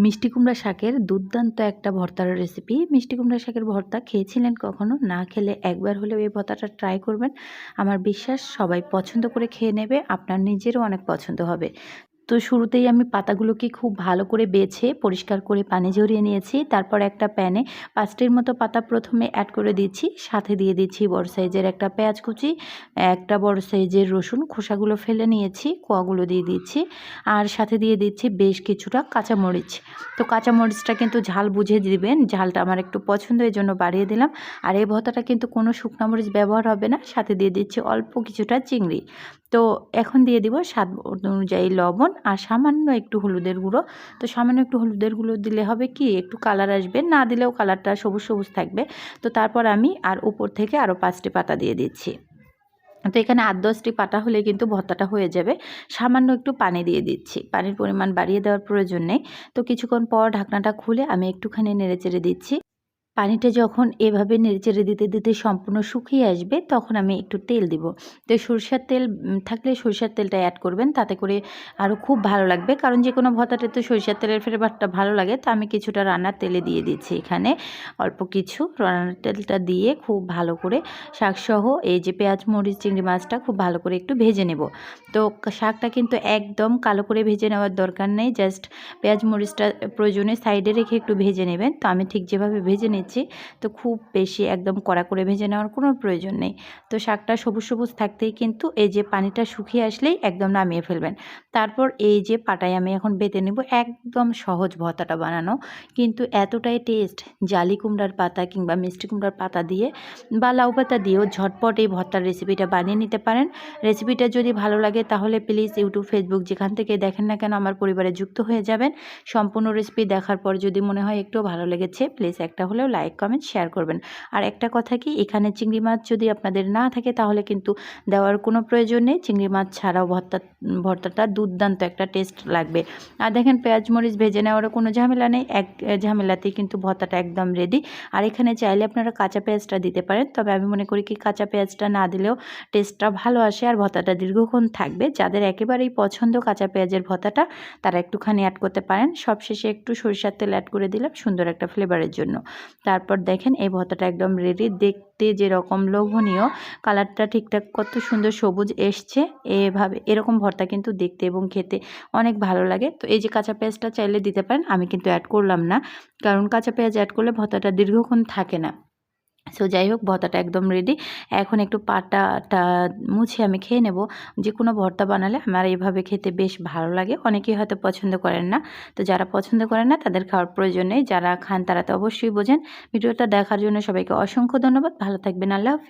মিষ্টি কুমড়া শাকের দুর্দান্ত একটা ভর্তার রেসিপি। মিষ্টি কুমড়া শাকের ভর্তা খেয়েছিলেন কখনো? না খেলে একবার হলেও এই ভর্তাটা ট্রাই করবেন। আমার বিশ্বাস সবাই পছন্দ করে খেয়ে নেবে, আপনার নিজেরও অনেক পছন্দ হবে। তো শুরুতেই আমি পাতাগুলোকে খুব ভালো করে বেছে পরিষ্কার করে পানি ঝরিয়ে নিয়েছি। তারপর একটা প্যানে 5টির মতো পাতা প্রথমে অ্যাড করে দিচ্ছি। সাথে দিয়ে দিচ্ছি বড় সাইজের একটা পেঁয়াজ কুচি, একটা বড় সাইজের রসুন খোসাগুলো ফেলে নিয়েছি, কোয়াগুলো দিয়ে দিচ্ছি। আর সাথে দিয়ে দিচ্ছি বেশ কিছুটা কাঁচামরিচ। তো কাঁচামরিচটা কিন্তু ঝাল বুঝে দিবেন, ঝালটা আমার একটু পছন্দ, এই জন্য বাড়িয়ে দিলাম। আর এই ভর্তাটা কিন্তু কোনো শুকনো মরিচ ব্যবহার হবে না। সাথে দিয়ে দিচ্ছি অল্প কিছুটা চিংড়ি। তো এখন দিয়ে দিব স্বাদ অনুযায়ী লবণ আর সামান্য একটু হলুদের গুঁড়ো। তো সামান্য একটু হলুদের গুঁড়ো দিলে হবে কি, একটু কালার আসবে, না দিলেও কালারটা সবুজ সবুজ থাকবে। তো তারপর আমি আর উপর থেকে আরও 5টি পাতা দিয়ে দিচ্ছি। তো এখানে 8-10টি পাতা হলে কিন্তু ভর্তাটা হয়ে যাবে। সামান্য একটু পানি দিয়ে দিচ্ছি, পানির পরিমাণ বাড়িয়ে দেওয়ার প্রয়োজন নেই। তো কিছুক্ষণ পর ঢাকনাটা খুলে আমি একটুখানি নেড়েচেড়ে দিচ্ছি। পানিটা যখন এভাবে নেড়েচেড়ে দিতে দিতে সম্পূর্ণ শুকিয়ে আসবে, তখন আমি একটু তেল দিব। তো সরষের তেল থাকলে সরষের তেলটা অ্যাড করবেন, তাতে করে আরও খুব ভালো লাগবে। কারণ যে কোনো ভর্তাতে তো সরষের তেলের ফ্লেভারটা ভালো লাগে। তো আমি কিছুটা রান্নার তেলে দিয়ে দিচ্ছি এখানে, অল্প কিছু রান্নার তেলটা দিয়ে খুব ভালো করে শাকসহ এই যে পেঁয়াজ মরিচ চিংড়ি মাছটা খুব ভালো করে একটু ভেজে নেব। তো শাকটা কিন্তু একদম কালো করে ভেজে নেওয়ার দরকার নেই, জাস্ট পেঁয়াজ মরিচটা প্রয়োজনে সাইডে রেখে একটু ভেজে নেবেন। তো আমি ঠিক যেভাবে ভেজে নিচ্ছি, তো খুব বেশি একদম কড়া করে ভেজে নেওয়ার কোনো প্রয়োজন নেই। তো শাকটা সবুজ সবুজ থাকতেই কিন্তু এই যে পানিটা শুকিয়ে আসলেই একদম নামিয়ে ফেলবেন। তারপর এই যে পাটায় আমি এখন বেটে নেব। একদম সহজ ভর্তাটা বানানো, কিন্তু এতটাই টেস্ট। জালি কুমড়ার পাতা কিংবা মিষ্টি কুমড়ার পাতা দিয়ে বা লাউ পাতা দিয়েও ঝটপট এই ভর্তার রেসিপিটা বানিয়ে নিতে পারেন। রেসিপিটা যদি ভালো লাগে তাহলে প্লিজ ইউটিউব ফেসবুক যেখান থেকে দেখেন না কেন আমার পরিবারে যুক্ত হয়ে যাবেন। সম্পূর্ণ রেসিপি দেখার পর যদি মনে হয় একটু ভালো লেগেছে, প্লিজ একটা হলেও লাইক কমেন্ট শেয়ার করবেন। আর একটা কথা কি, এখানে চিংড়ি মাছ যদি আপনাদের না থাকে তাহলে কিন্তু দেওয়ার কোনো প্রয়োজন নেই। চিংড়ি মাছ ছাড়াও ভর্তাটা দুর্দান্ত একটা টেস্ট লাগবে। আর দেখেন পেঁয়াজ মরিচ ভেজে নেওয়ারও কোনো ঝামেলা নেই, এক ঝামেলাতেই কিন্তু ভর্তাটা একদম রেডি। আর এখানে চাইলে আপনারা কাঁচা পেঁয়াজটা দিতে পারেন, তবে আমি মনে করি কি কাঁচা পেঁয়াজটা না দিলেও টেস্টটা ভালো আসে আর ভর্তাটা দীর্ঘক্ষণ থাকবে। যাদের একেবারেই পছন্দ কাঁচা পেঁয়াজের ভর্তাটা, তারা একটুখানি অ্যাড করতে পারেন। সবশেষে একটু সরিষার তেল অ্যাড করে দিলাম সুন্দর একটা ফ্লেভারের জন্য। তারপর দেখেন এই ভর্তাটা একদম রেডি। দেখতে যেরকম লোভনীয়, কালারটা ঠিকঠাক কত সুন্দর সবুজ এসছে। এরকম ভর্তা কিন্তু দেখতে এবং খেতে অনেক ভালো লাগে। তো এই যে কাঁচা পেঁয়াজটা চাইলে দিতে পারেন, আমি কিন্তু অ্যাড করলাম না, কারণ কাঁচা পেঁয়াজ অ্যাড করলে ভর্তাটা দীর্ঘক্ষণ থাকে না। সো যাই হোক, ভর্তাটা একদম রেডি। এখন একটু পাটাটা মুছে আমি খেয়ে নেব। যে কোনো ভর্তা বানালে আমার এইভাবে খেতে বেশ ভালো লাগে। অনেকেই হয়তো পছন্দ করেন না, তো যারা পছন্দ করেন না তাদের খাওয়ার প্রয়োজন নেই, যারা খান তারা তো অবশ্যই বোঝেন। ভিডিওটা দেখার জন্য সবাইকে অসংখ্য ধন্যবাদ। ভালো থাকবেন, আল্লাহ হাফিজ।